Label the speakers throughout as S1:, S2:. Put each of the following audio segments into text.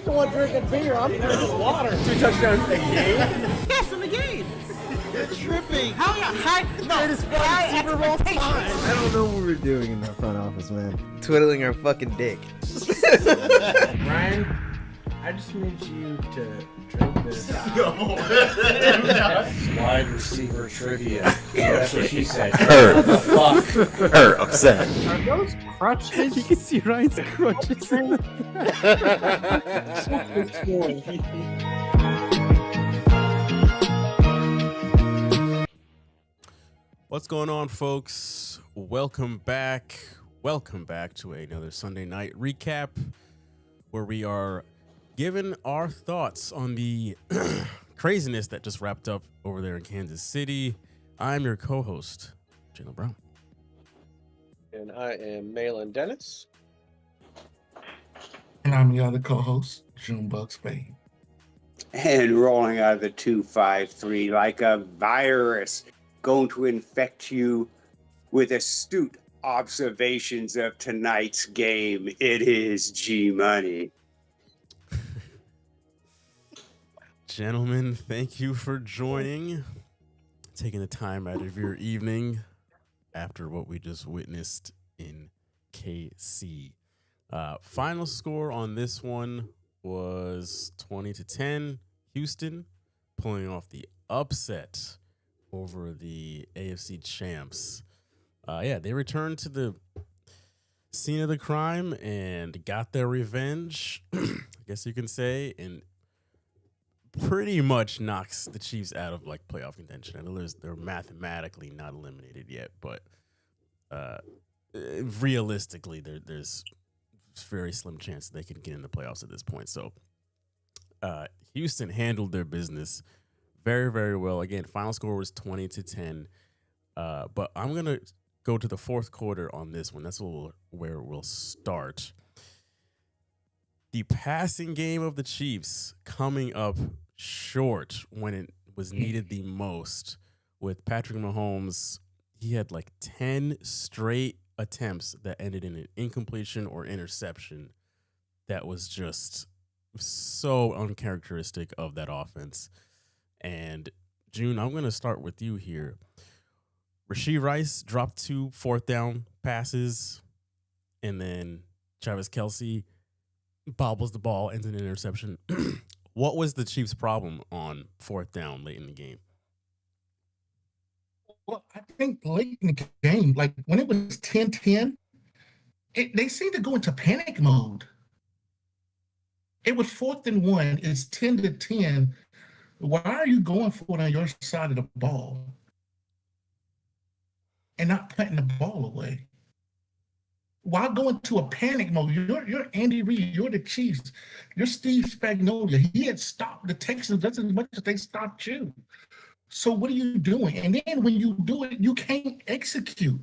S1: the one drinking beer. I'm drinking water.
S2: 2 touchdowns a game?
S1: Yes, in the game.
S3: You're tripping.
S1: How high? No, it's high Super Bowl time.
S4: I don't know what we're doing in that front office, man.
S5: Twiddling our fucking dick.
S2: Ryan, I just need you to drink this.
S3: Wide receiver trivia. That's what she said.
S4: Her upset.
S1: Are those crutches?
S6: You can see Ryan's crutches in the
S7: What's going on, folks? Welcome back to another Sunday night recap where we are giving our thoughts on the craziness that just wrapped up over there in Kansas City. I'm your co-host, Jalen Brown.
S1: And I am Malin Dennis.
S8: And I'm the other co-host, Junebug Spade.
S9: And rolling out of the 253 like a virus, going to infect you with astute observations of tonight's game. It is G-Money.
S7: Gentlemen, thank you for joining, taking the time out of your evening after what we just witnessed in KC. Final score on this one was 20-10. Houston pulling off the upset over the AFC champs. They returned to the scene of the crime and got their revenge, I guess you can say, and pretty much knocks the Chiefs out of like playoff contention. I know they're mathematically not eliminated yet, but realistically, there's very slim chance they can get in the playoffs at this point. So Houston handled their business very, very well. Again, final score was 20-10. But I'm gonna go to the fourth quarter on this one. That's where we'll start. The passing game of the Chiefs coming up short when it was needed the most. With Patrick Mahomes, he had like 10 straight attempts that ended in an incompletion or interception. That was just so uncharacteristic of that offense. And June, I'm going to start with you here. Rashee Rice dropped 2 fourth down passes, and then Travis Kelce bobbles the ball, ends in an interception. What was the Chiefs' problem on fourth down late in the game?
S8: Well, I think late in the game, like when it was 10-10, they seemed to go into panic mode. It was 4th and 1. It's 10-10. Why are you going for it on your side of the ball and not putting the ball away? Why go into a panic mode? You're Andy Reid. You're the Chiefs. You're Steve Spagnuolo. He had stopped the Texans just as much as they stopped you. So what are you doing? And then when you do it, you can't execute.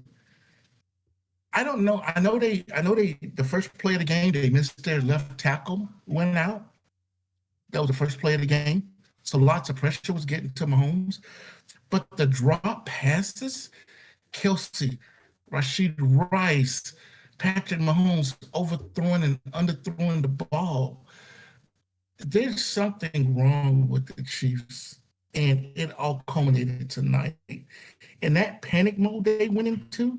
S8: I don't know. I know they the first play of the game, they missed their left tackle, went out. That was the first play of the game. So lots of pressure was getting to Mahomes. But the drop passes, Kelce, Rashee Rice, Patrick Mahomes overthrowing and underthrowing the ball. There's something wrong with the Chiefs, and it all culminated tonight. And that panic mode they went into,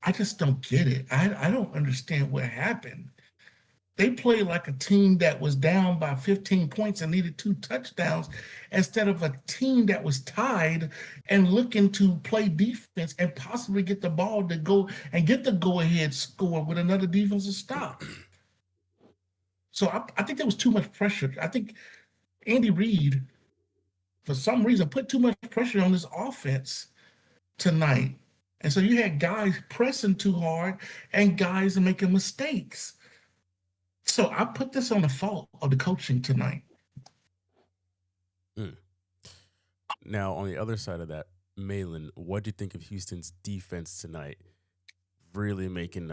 S8: I just don't get it. I don't understand what happened. They played like a team that was down by 15 points and needed 2 touchdowns instead of a team that was tied and looking to play defense and possibly get the ball to go and get the go-ahead score with another defensive stop. So I think there was too much pressure. I think Andy Reid, for some reason, put too much pressure on this offense tonight. And so you had guys pressing too hard and guys making mistakes. So I put this on the fault of the coaching tonight.
S7: Now, on the other side of that, Malin, what do you think of Houston's defense tonight? Really making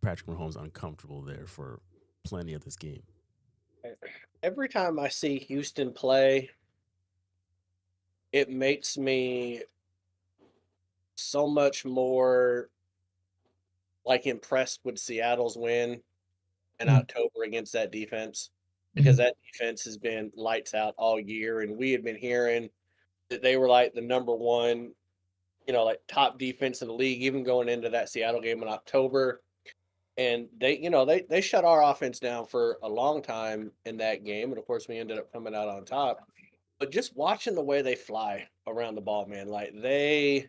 S7: Patrick Mahomes uncomfortable there for plenty of this game.
S1: Every time I see Houston play, it makes me so much more like impressed with Seattle's win in October against that defense. because that defense has been lights out all year, and we had been hearing that they were like the number one, like top defense in the league, even going into that Seattle game in October. And they shut our offense down for a long time in that game, and of course we ended up coming out on top. But just watching the way they fly around the ball, man, like they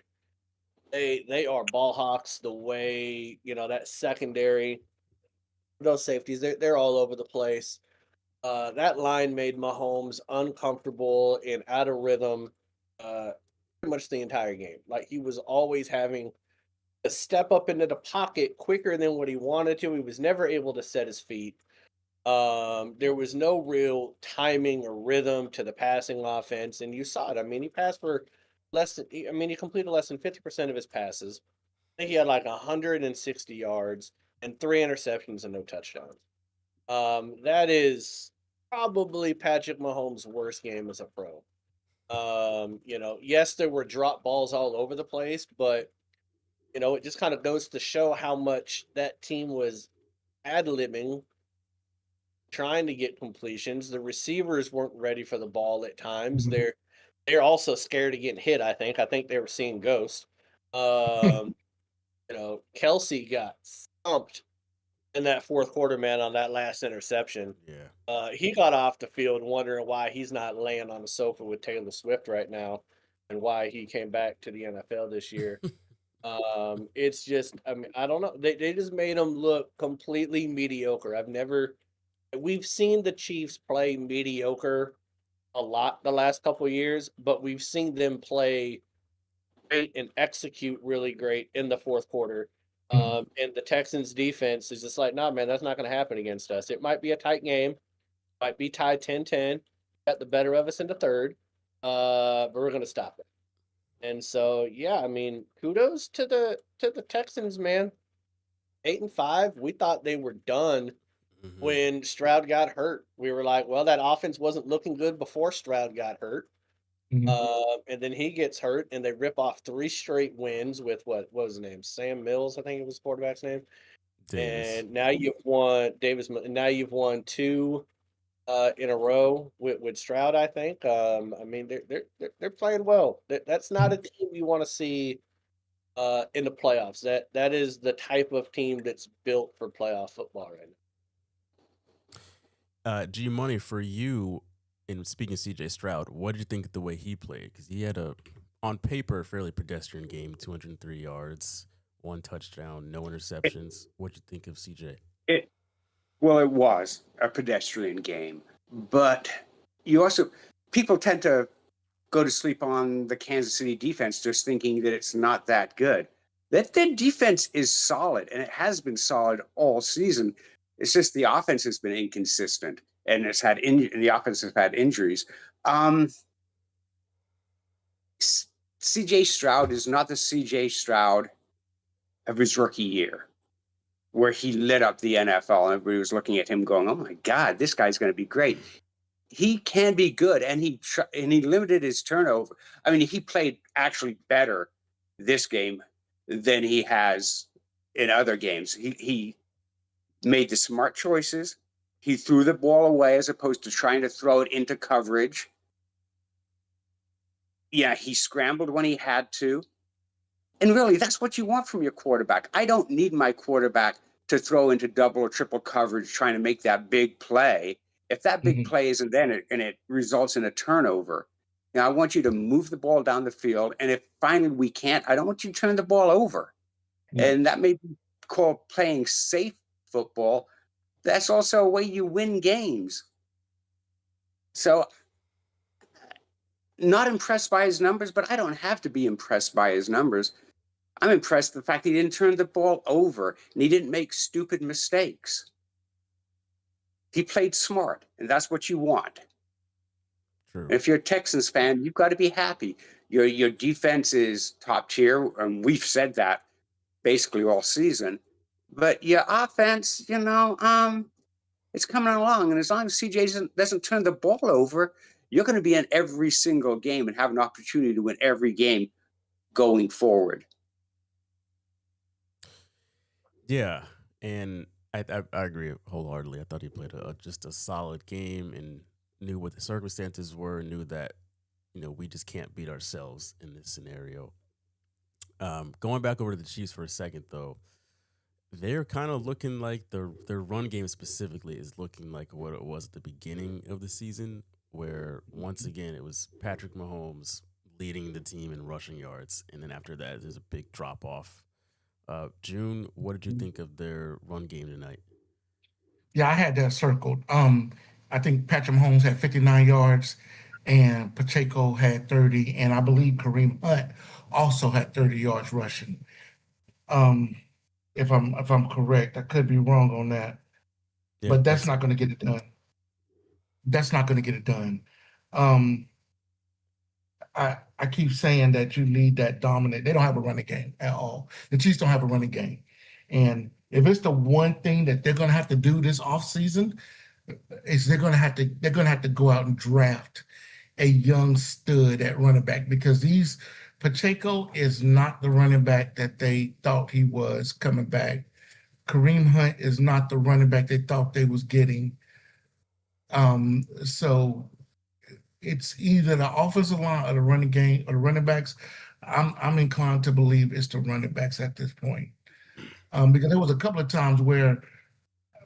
S1: are ball hawks. The way that secondary, those safeties, they're all over the place. That line made Mahomes uncomfortable and out of rhythm, pretty much the entire game. Like he was always having to step up into the pocket quicker than what he wanted to. He was never able to set his feet. There was no real timing or rhythm to the passing offense, and you saw it. I mean, he passed for he completed less than 50% of his passes. I think he had like 160 yards and 3 interceptions and no touchdowns. That is probably Patrick Mahomes' worst game as a pro. Yes, there were drop balls all over the place, but it just kind of goes to show how much that team was ad-libbing, trying to get completions. The receivers weren't ready for the ball at times.
S8: Mhm.
S1: They're also scared of getting hit, I think. I think they were seeing ghosts. Um, Kelsey got thumped in that fourth quarter, man, on that last interception.
S7: Yeah.
S1: He got off the field wondering why he's not laying on the sofa with Taylor Swift right now and why he came back to the NFL this year. It's just, I mean, I don't know. They just made him look completely mediocre. We've seen the Chiefs play mediocre a lot the last couple of years, but we've seen them play great and execute really great in the fourth quarter. And the Texans defense is just like, nah, man, that's not going to happen against us. It might be a tight game, might be tied 10-10, got the better of us in the third, but we're going to stop it. And so, yeah, I mean, kudos to the Texans, man. 8-5. We thought they were done
S7: Mhm.
S1: when Stroud got hurt. We were like, well, that offense wasn't looking good before Stroud got hurt. And then he gets hurt, and they rip off 3 straight wins with what was his name? Sam Mills, I think it was the quarterback's name.
S7: Davis.
S1: And now you've won Davis. Now you've won 2 in a row with Stroud. I think. I mean, they're playing well. That's not a team you want to see in the playoffs. That is the type of team that's built for playoff football right now.
S7: G Money, for you, in speaking of CJ Stroud, what did you think of the way he played? Because he had on paper, fairly pedestrian game, 203 yards, 1 touchdown, no interceptions. What did you think of CJ?
S9: It was a pedestrian game, but people tend to go to sleep on the Kansas City defense just thinking that it's not that good. Their defense is solid, and it has been solid all season. It's just the offense has been inconsistent, and the offense has had injuries. CJ Stroud is not the CJ Stroud of his rookie year, where he lit up the NFL and everybody was looking at him going, oh my God, this guy's going to be great. He can be good, and he limited his turnover. I mean, he played actually better this game than he has in other games. He made the smart choices. He threw the ball away as opposed to trying to throw it into coverage. Yeah, he scrambled when he had to. And really, that's what you want from your quarterback. I don't need my quarterback to throw into double or triple coverage trying to make that big play. If that big play isn't there and it results in a turnover, I want you to move the ball down the field. And if finally we can't, I don't want you to turn the ball over. And that may be called playing safe football. That's also a way you win games. So, not impressed by his numbers, but I don't have to be impressed by his numbers. I'm impressed with the fact he didn't turn the ball over and he didn't make stupid mistakes. He played smart, and that's what you want.
S7: True.
S9: If you're a Texans fan, you've got to be happy. Your defense is top tier, and we've said that basically all season. But your offense, it's coming along, and as long as CJ doesn't turn the ball over, you're going to be in every single game and have an opportunity to win every game going forward.
S7: Yeah, and I agree wholeheartedly. I thought he played just a solid game and knew what the circumstances were. Knew that we just can't beat ourselves in this scenario. Going back over to the Chiefs for a second, though, they're kind of looking like their run game specifically is looking like what it was at the beginning of the season, where once again it was Patrick Mahomes leading the team in rushing yards, and then after that there's a big drop off. June, what did you think of their run game tonight?
S8: Yeah, I had that circled. I think Patrick Mahomes had 59 yards and Pacheco had 30, and I believe Kareem Hunt also had 30 yards rushing. Um, if I'm correct, I could be wrong on that,
S7: Yeah,
S8: but that's not going to get it done. That's not going to get it done. Um, I keep saying that you need that dominant. They don't have a running game at all. The Chiefs don't have a running game, and if it's the one thing that they're going to have to do this offseason, is they're going to have to go out and draft a young stud at running back, because these Pacheco is not the running back that they thought he was coming back. Kareem Hunt is not the running back they thought they was getting. So it's either the offensive line or the running game or the running backs. I'm inclined to believe it's the running backs at this point. Because there was a couple of times where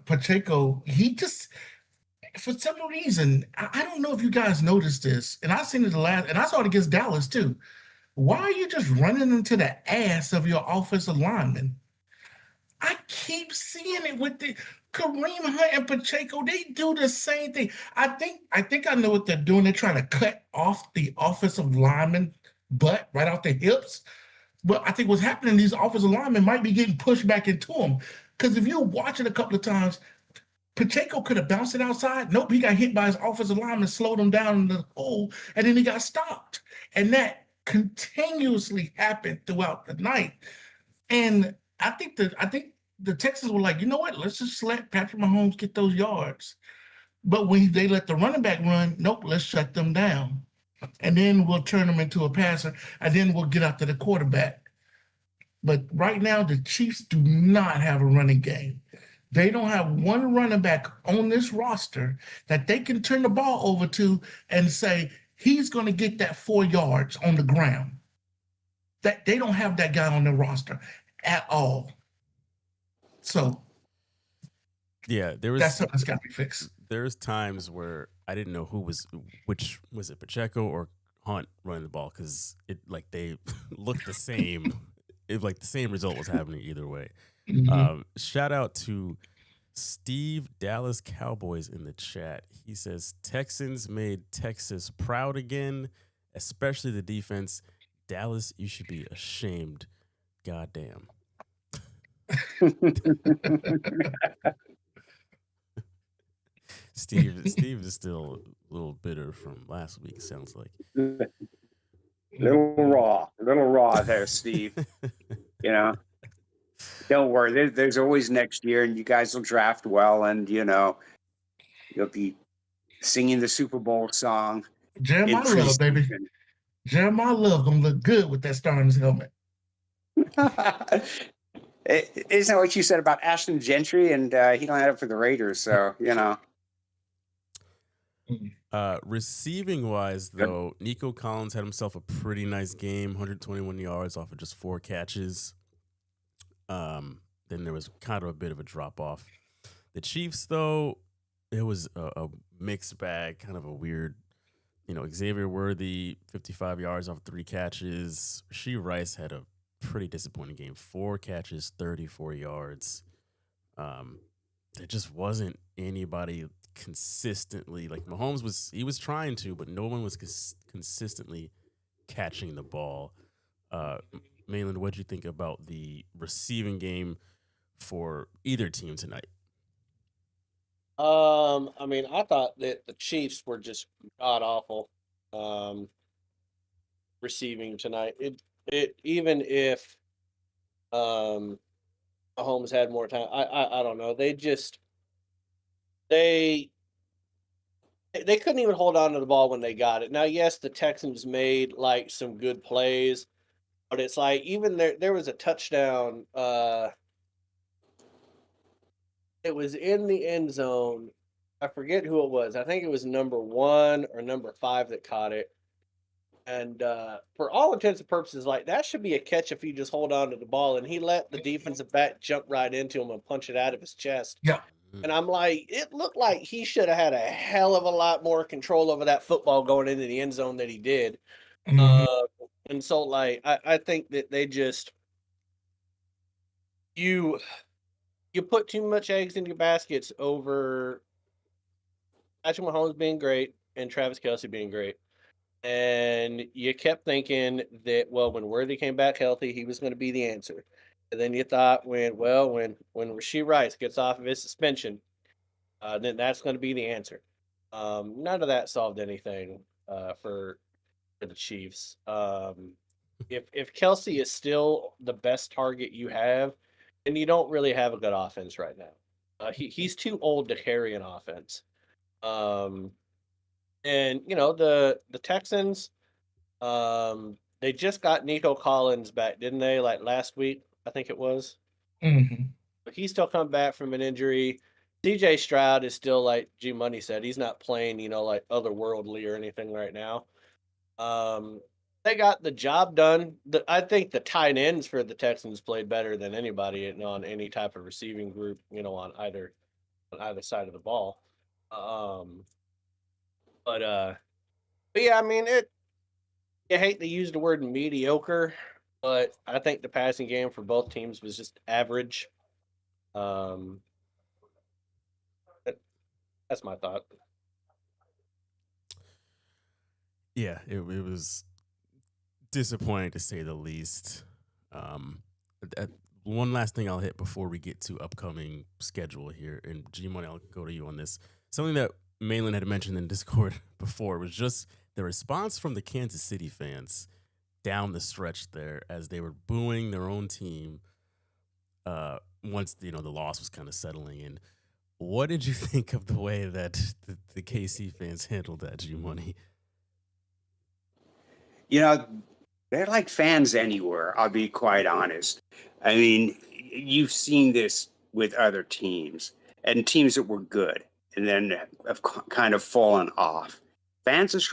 S8: Pacheco, he just, for some reason, I don't know if you guys noticed this, and I seen it and I saw it against Dallas too. Why are you just running into the ass of your offensive lineman? I keep seeing it with the Kareem Hunt and Pacheco. They do the same thing. I think I know what they're doing. They're trying to cut off the offensive lineman butt right off the hips. But I think what's happening, these offensive linemen might be getting pushed back into them. Because if you watch it a couple of times, Pacheco could have bounced it outside. Nope, he got hit by his offensive lineman, slowed him down in the hole, and then he got stopped. And that continuously happened throughout the night. And I think the Texans were like, you know what? Let's just let Patrick Mahomes get those yards. But when they let the running back run, nope, let's shut them down. And then we'll turn them into a passer, and then we'll get after the quarterback. But right now, the Chiefs do not have a running game. They don't have one running back on this roster that they can turn the ball over to and say, he's going to get that 4 yards on the ground. That they don't have that guy on the roster at all. So
S7: yeah,
S8: that's something that's got to be fixed.
S7: There's times where I didn't know which was it, Pacheco or Hunt running the ball, because it like they looked the same. It like the same result was happening either way. Shout out to Steve Dallas Cowboys in the chat. He says Texans made Texas proud again, especially the defense. Dallas, you should be ashamed. Goddamn. Steve is still a little bitter from last week, sounds like.
S9: Little raw there, Steve. Don't worry. There's always next year, and you guys will draft well, and you'll be singing the Super Bowl song.
S8: Jeremiah Love, baby. Jeremiah Love gonna look good with that star on his helmet.
S9: Isn't that what you said about Ashton Gentry? And he don't have it for the Raiders, so
S7: Receiving wise, though, Nico Collins had himself a pretty nice game, 121 yards off of just 4 catches. Then there was kind of a bit of a drop off. The Chiefs, though, it was a mixed bag, kind of a weird, Xavier Worthy, 55 yards off 3 catches. Rashee Rice had a pretty disappointing game, 4 catches, 34 yards. There just wasn't anybody consistently, like Mahomes was trying to, but no one was consistently catching the ball. Mainland, what did you think about the receiving game for either team tonight?
S1: I mean, I thought that the Chiefs were just god awful receiving tonight. It even if Mahomes had more time, I don't know. They couldn't even hold on to the ball when they got it. Now, yes, the Texans made like some good plays, but it's like even there was a touchdown It was in the end zone. I forget who it was. I think it was number 1 or number 5 that caught it. And for all intents and purposes, like that should be a catch if you just hold on to the ball. And he let the defensive back jump right into him and punch it out of his chest.
S8: Yeah.
S1: And I'm like, it looked like he should have had a hell of a lot more control over that football going into the end zone than he did.
S8: Mhm.
S1: And so, like, I think that they just you put too much eggs in your baskets over Patrick Mahomes being great and Travis Kelsey being great. And you kept thinking that, well, when Worthy came back healthy, he was going to be the answer. And then you thought when Rashee Rice gets off of his suspension, then that's going to be the answer. None of that solved anything for the Chiefs. If Kelsey is still the best target you have, then you don't really have a good offense right now. He's too old to carry an offense. Um, and the Texans, they just got Nico Collins back, didn't they? Like last week, I think it was.
S8: Mhm.
S1: But he's still come back from an injury. DJ Stroud is still like G Money said, he's not playing, like otherworldly or anything right now. They got the job done. I think the tight ends for the Texans played better than anybody on any type of receiving group, on either side of the ball. Um, but yeah, I mean I hate to use the word mediocre, but I think the passing game for both teams was just average. Um, that's my thought.
S7: Yeah, it was disappointing to say the least. Uh, One last thing I'll hit before we get to upcoming schedule here, and G Money, I'll go to you on this. Something that Malin had mentioned in Discord before was just the response from the Kansas City fans down the stretch there as they were booing their own team. Once the loss was kind of settling in. What did you think of the way that the KC fans handled that, G Money?
S9: You know, they're like fans anywhere, I'll be quite honest. I mean, you've seen this with other teams and teams that were good and then have kind of fallen off. Fan is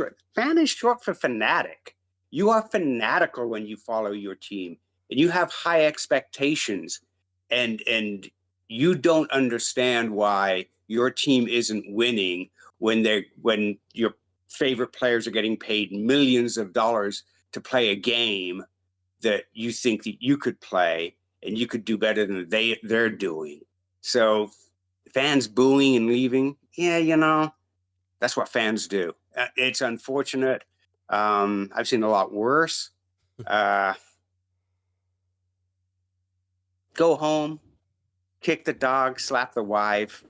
S9: short for fanatic. You are fanatical when you follow your team and you have high expectations and you don't understand why your team isn't winning when your favorite players are getting paid millions of dollars to play a game that you think that you could play and you could do better than they're doing. So fans booing and leaving, yeah, that's what fans do. It's unfortunate. I've seen a lot worse. Uh, go home, kick the dog, slap the wife,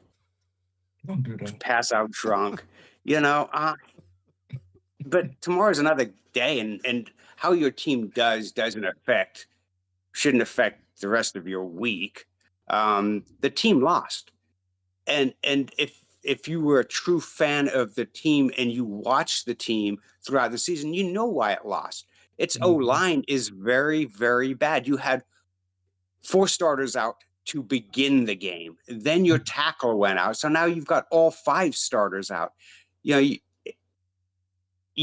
S8: Don't do that.
S9: pass out drunk. You know, but tomorrow's another day, and how your team shouldn't affect the rest of your week. The team lost, and if you were a true fan of the team and you watched the team throughout the season, you know why it lost. Its O line is very, very bad. You had 4 starters out to begin the game. Then your tackle went out. So now you've got all 5 starters out. You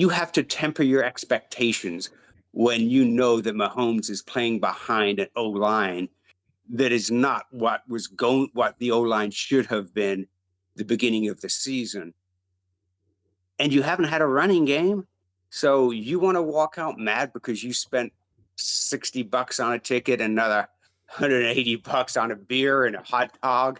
S9: have to temper your expectations when you know that Mahomes is playing behind an O line that is not what the O line should have been the beginning of the season. And you haven't had a running game. So you want to walk out mad because you spent $60 on a ticket, another $180 on a beer and a hot dog,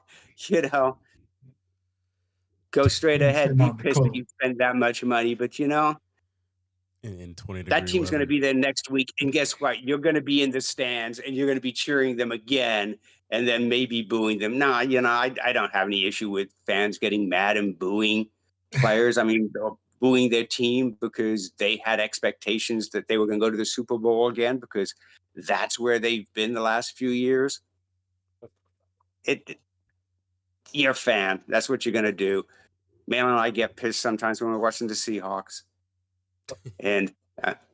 S9: go straight ahead,
S8: Sitting
S9: be
S8: out in the
S9: pissed that
S8: cold.
S9: you spend that much money. But
S7: In 20
S9: that
S7: degree
S9: team's going to
S7: weather.
S9: be there next week. And guess what? You're going to be in the stands and you're going to be cheering them again and then maybe booing them. Nah, I don't have any issue with fans getting mad and booing players. I mean, booing their team because they had expectations that they were going to go to the Super Bowl again because that's where they've been the last few years. You're a fan. That's what you're going to do. Man, and I get pissed sometimes when we're watching the Seahawks. And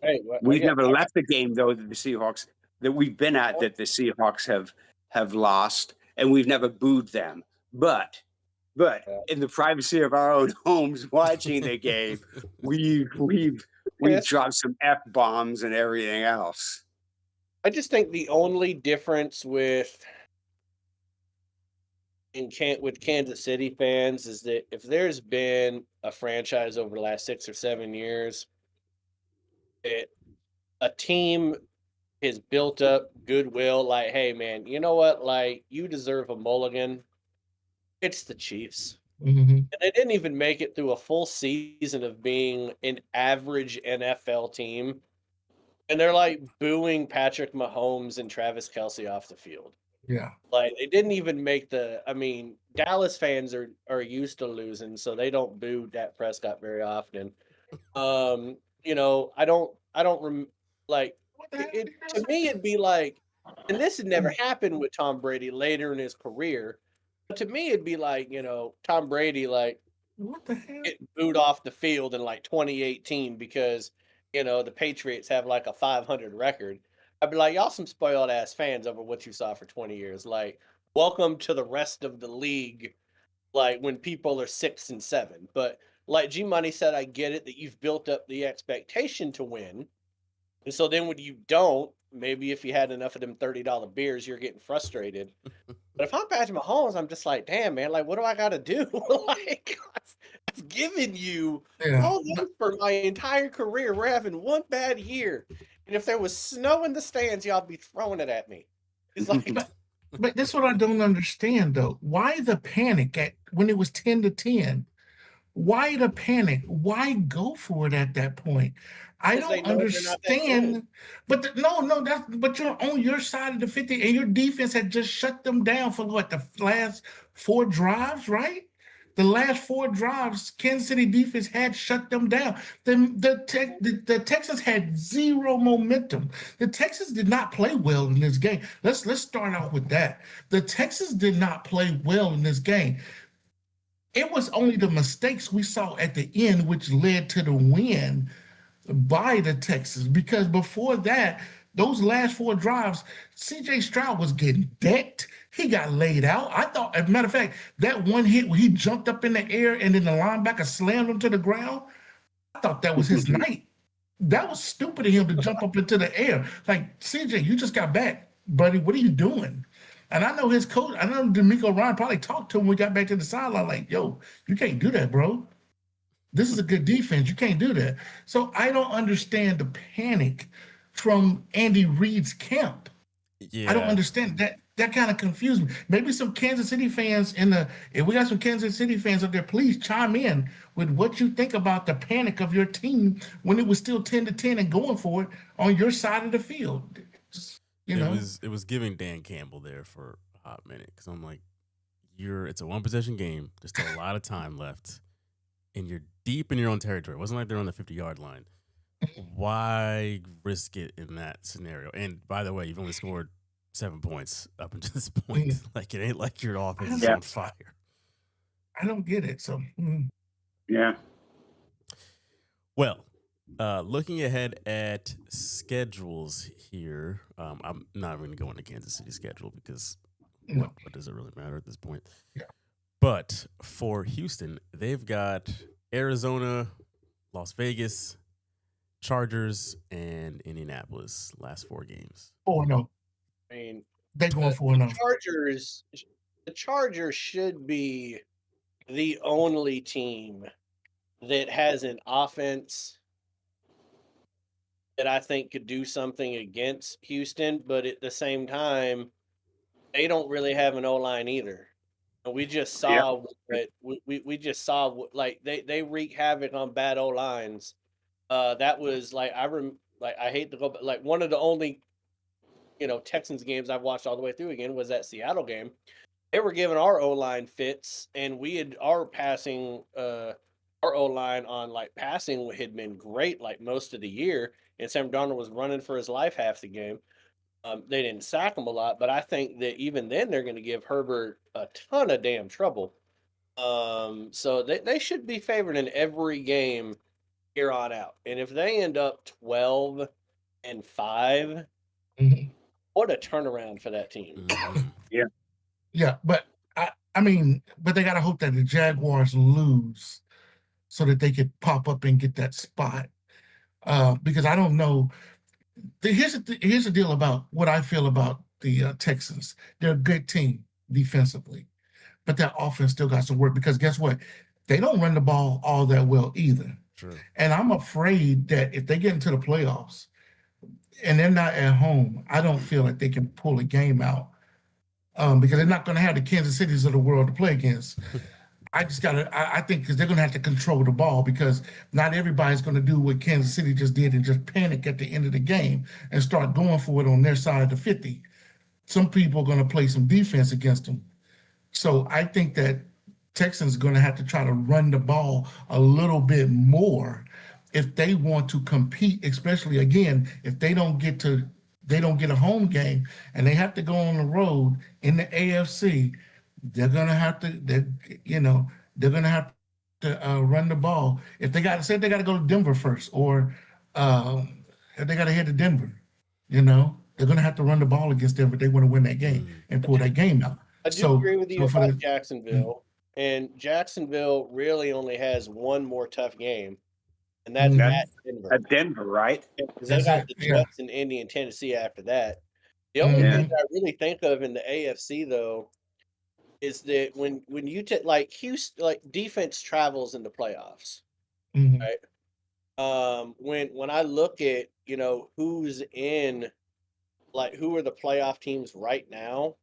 S1: Hey,
S9: we've never left the game, though, that the Seahawks that we've been at that the Seahawks have lost, and we've never booed them. But
S1: Yeah.
S9: in the privacy of our own homes watching the game, we've
S1: Yes.
S9: dropped some F-bombs and everything else.
S1: I just think the only difference with Kansas City fans is that if there's been a franchise over the last 6 or 7 years, a team has built up goodwill, like, "Hey, man, you know what? Like, you deserve a mulligan." It's the Chiefs.
S8: Mm-hmm.
S1: And they didn't even make it through a full season of being an average NFL team, and they're, like, booing Patrick Mahomes and Travis Kelce off the field.
S8: Yeah.
S1: Like, they didn't even make I mean, Dallas fans are used to losing, so they don't boo Dak Prescott very often. I don't like,
S8: What the hell
S1: it
S8: did you
S1: to me,
S8: say?
S1: it'd be like, and this had never happened with Tom Brady later in his career, but to me, it'd be like, Tom Brady, like,
S8: What the hell?
S1: getting booed off the field in, like, 2018 because, the Patriots have, like, a 500 record. I'd be like, "Y'all some spoiled ass fans over what you saw for 20 years. Like, welcome to the rest of the league, like, when people are 6 and 7." But like G Money said, I get it that you've built up the expectation to win. And so then when you don't, maybe if you had enough of them $30 beers, you're getting frustrated. But if I'm Patrick Mahomes, I'm just like, damn, man, like, what do I got to do? Like, I've given you
S8: Yeah.
S1: all this for my entire career. We're having one bad year. And if there was snow in the stands, y'all be throwing it at me. It's like,
S8: But that's what I don't understand though. Why the panic when it was 10-10? Why the panic? Why go for it at that point? I
S1: because they
S8: don't
S1: know they're not that good.
S8: understand. But no, but you're on your side of the 50, and your defense had just shut them down for what, the last 4 drives, right? The last 4 drives, Kansas City defense had shut them down. The Texans had zero momentum. The Texans did not play well in this game. Let's start out with that. The Texans did not play well in this game. It was only the mistakes we saw at the end which led to the win by the Texans. Because before that, those last 4 drives, CJ Stroud was getting decked. He got laid out. I thought, as a matter of fact, that one hit where he jumped up in the air and then the linebacker slammed him to the ground, I thought that was his night. That was stupid of him to jump up into the air. Like, CJ, you just got back, buddy. What are you doing? And I know his coach, I know D'Amico Ryan probably talked to him when we got back to the sideline, like, yo, you can't do that, bro. This is a good defense. You can't do that. So I don't understand the panic from Andy Reid's camp. I don't understand that. That kind of confused me. Maybe some Kansas City fans if we got some Kansas City fans up there, please chime in with what you think about the panic of your team when it was still 10-10 and going for it on your side of the field. Just,
S7: It was giving Dan Campbell there for a hot minute because I'm like, it's a 1-possession game. There's still a lot of time left, and you're deep in your own territory. It wasn't like they're on the 50-yard line. Why risk it in that scenario? And by the way, you've only scored 7 points up until this point.
S8: Yeah.
S7: Like, it ain't like your offense is
S8: Yeah.
S7: on fire.
S8: I don't get it. So
S9: Yeah.
S7: Well, looking ahead at schedules here, I'm not going to go into Kansas City schedule because
S8: No.
S7: what does it really matter at this point?
S8: Yeah.
S7: But for Houston, they've got Arizona, Las Vegas, Chargers, and Indianapolis last 4 games.
S8: 4-0.
S1: I mean,
S8: They're going 4-0.
S1: the Chargers should be the only team that has an offense that I think could do something against Houston, but at the same time, they don't really have an O-line either. And we just saw that we just saw like they wreak havoc on bad O-lines. That was like I hate to go, but like one of the only Texans games I've watched all the way through again was that Seattle game. They were giving our O-line fits, and we had our O-line on like passing had been great like most of the year, and Sam Darnold was running for his life half the game. They didn't sack him a lot, but I think that even then they're going to give Herbert a ton of damn trouble. So they should be favored in every game here on out. And if they end up 12-5,
S8: Mhm.
S1: what a turnaround for that team.
S7: Mhm.
S8: Yeah, but I mean, but they got to hope that the Jaguars lose so that they could pop up and get that spot. Because I don't know. Here's the deal about what I feel about the Texans. They're a good team defensively, but their offense still got some work because guess what? They don't run the ball all that well either.
S7: True.
S8: And I'm afraid that if they get into the playoffs and they're not at home, I don't feel like they can pull a game out because they're not going to have the Kansas Cities of the world to play against. I think because they're going to have to control the ball because not everybody's going to do what Kansas City just did and just panic at the end of the game and start going for it on their side of the 50. Some people are going to play some defense against them. So I think that Texans are going to have to try to run the ball a little bit more if they want to compete, especially again, if they don't get a home game and they have to go on the road in the AFC. They're gonna have to run the ball. If they got to go to Denver first, or if they got to head to Denver, they're gonna have to run the ball against Denver. If they want to win that game and pull that game out.
S1: I do agree with you about
S8: Mm.
S1: Jacksonville, and Jacksonville really only has one more tough game, and that's
S8: Mhm.
S1: at
S9: That's
S1: Denver.
S9: at Denver, right?
S1: Because they
S8: That's
S1: got
S8: it,
S1: the
S8: yeah.
S1: Jets and Indy and Tennessee after that. The only
S8: Mhm.
S1: thing I really think of in the AFC though is that when you take like Houston, like defense travels in the playoffs,
S8: Mhm.
S1: right? When I look at who's in, like who are the playoff teams right now,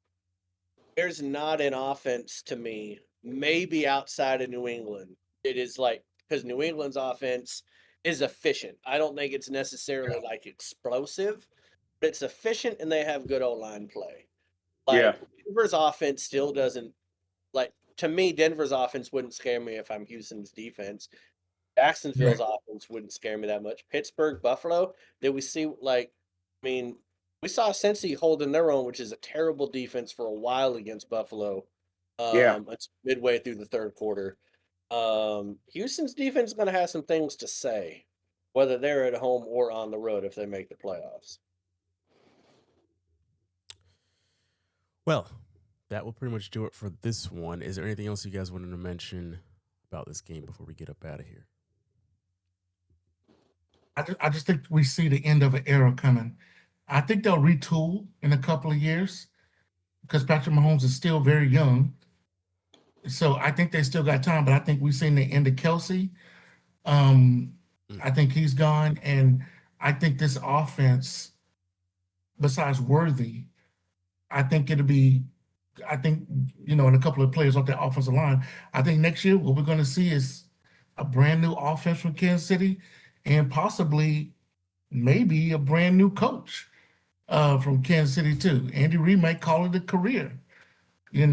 S1: there's not an offense to me, maybe outside of New England. It is like because New England's offense is efficient. I don't think it's necessarily like explosive, but it's efficient and they have good O-line play.
S9: Yeah.
S1: Like Denver's offense still doesn't like to me, Denver's offense wouldn't scare me if I'm Houston's defense. Jacksonville's offense wouldn't scare me that much. Pittsburgh, Buffalo, did we see I mean, we saw Cincy holding their own, which is a terrible defense for a while against Buffalo.
S9: Yeah.
S1: It's midway through the third quarter. Houston's defense is going to have some things to say, whether they're at home or on the road if they make the playoffs.
S7: Well, that will pretty much do it for this one. Is there anything else you guys wanted to mention about this game before we get up out of here?
S8: I just think we see the end of an era coming. I think they'll retool in a couple of years because Patrick Mahomes is still very young. So I think they still got time, but I think we've seen the end of Kelsey. I think he's gone, and I think this offense, besides Worthy, I think in a couple of players off that offensive line, I think next year what we're going to see is a brand new offense from Kansas City and possibly maybe a brand new coach from Kansas City too. Andy Reid might call it a career. We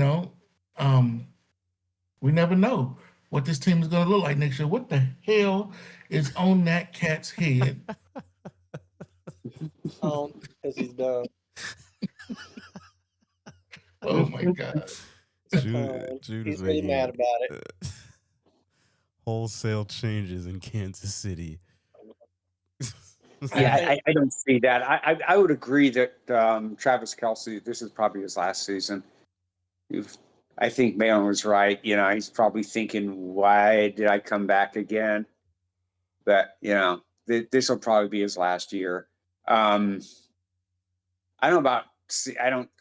S8: never know what this team is going to look like next year. What the hell is on that cat's head?
S1: Oh, because he's done.
S8: Oh my God.
S7: Jude
S1: He's
S7: is
S1: really
S7: making
S1: mad about it.
S7: wholesale changes in Kansas City.
S9: Yeah, I don't see that. I would agree that Travis Kelsey, this is probably his last season. I think Malin was right. He's probably thinking, why did I come back again? But, this will probably be his last year. I don't know about,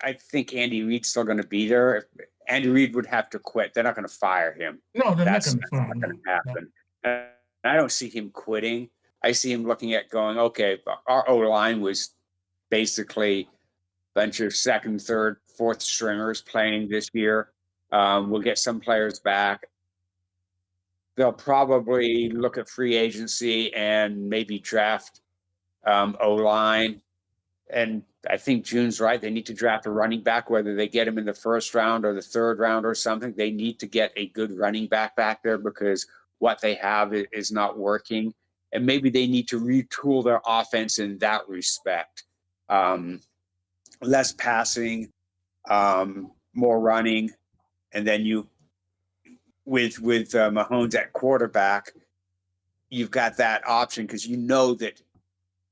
S9: I think Andy Reid's still going to be there. Andy Reid would have to quit. They're not going to fire him.
S8: No, they're
S9: That's
S8: not going
S9: not going to
S8: to.
S9: happen. And I don't see him quitting. I see him looking at going, okay, our O-line was basically a bunch of second, third, fourth stringers playing this year. We'll get some players back. They'll probably look at free agency and maybe draft O-line. And I think June's right. They need to draft a running back, whether they get him in the first round or the third round or something. They need to get a good running back there because what they have is not working. And maybe they need to retool their offense in that respect. Less passing, more running. And then with Mahomes at quarterback, you've got that option because you know that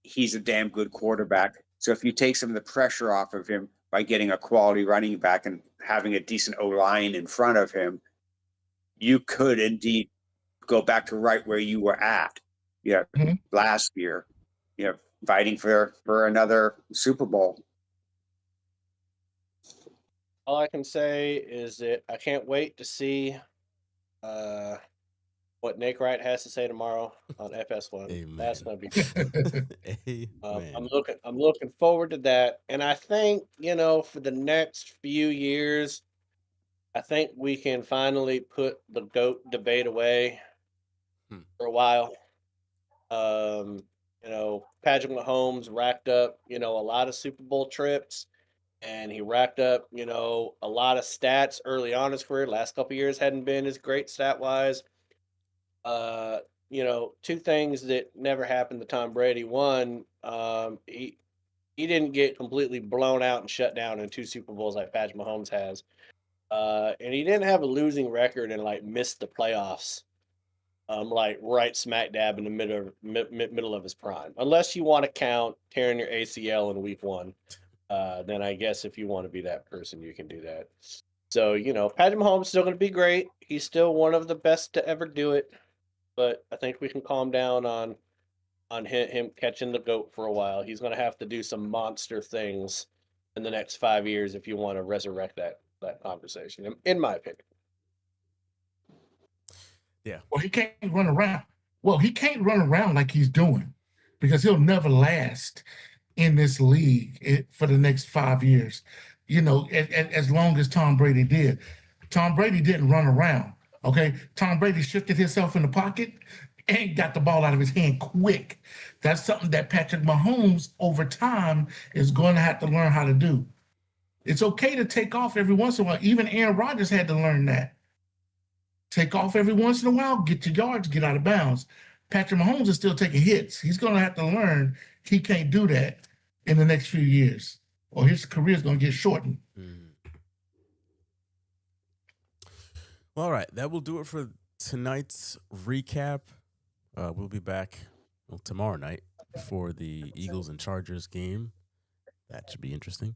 S9: he's a damn good quarterback. So if you take some of the pressure off of him, by getting a quality running back and having a decent O-line in front of him, you could indeed go back to right where you were at, last year, fighting for another Super Bowl.
S1: All I can say is that I can't wait to see what Nick Wright has to say tomorrow on FS1.
S7: Amen.
S1: That's gonna be.
S7: Amen.
S1: I'm looking forward to that, and I think for the next few years, I think we can finally put the GOAT debate away for a while. Patrick Mahomes racked up a lot of Super Bowl trips, and he racked up a lot of stats early on in his career. Last couple years hadn't been as great stat wise. Two things that never happened to Tom Brady. One, he didn't get completely blown out and shut down in 2 Super Bowls like Patrick Mahomes has. And he didn't have a losing record and missed the playoffs. Right smack dab in the middle of his prime. Unless you want to count tearing your ACL in week 1. Then I guess if you want to be that person, you can do that. So, Patrick Mahomes is still going to be great. He's still one of the best to ever do it. But I think we can calm down on him catching the GOAT for a while. He's going to have to do some monster things in the next 5 years if you want to resurrect that conversation, in my opinion.
S7: Yeah.
S8: Well, he can't run around. Well, he can't run around like he's doing because he'll never last in this league for the next 5 years. As long as Tom Brady did. Tom Brady didn't run around. Okay, Tom Brady shifted himself in the pocket and got the ball out of his hand quick. That's something that Patrick Mahomes over time is going to have to learn how to do. It's okay to take off every once in a while. Even Aaron Rodgers had to learn that. Take off every once in a while, get your yards, get out of bounds. Patrick Mahomes is still taking hits. He's going to have to learn he can't do that in the next few years, or his career is going to get shortened.
S7: All right, that will do it for tonight's recap. We'll be back tomorrow night for the Eagles and Chargers game. That should be interesting.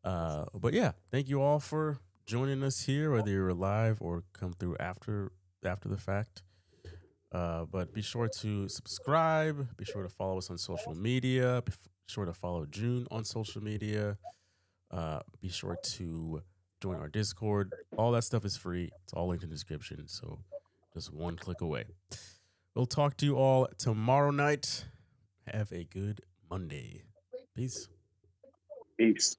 S7: But yeah, thank you all for joining us here, whether you're live or come through after the fact. But be sure to subscribe. Be sure to follow us on social media. Be sure to follow June on social media. Be sure to join our Discord. All that stuff is free. It's all linked in the description. So just one click away. We'll talk to you all tomorrow night. Have a good Monday. Peace.
S9: Peace.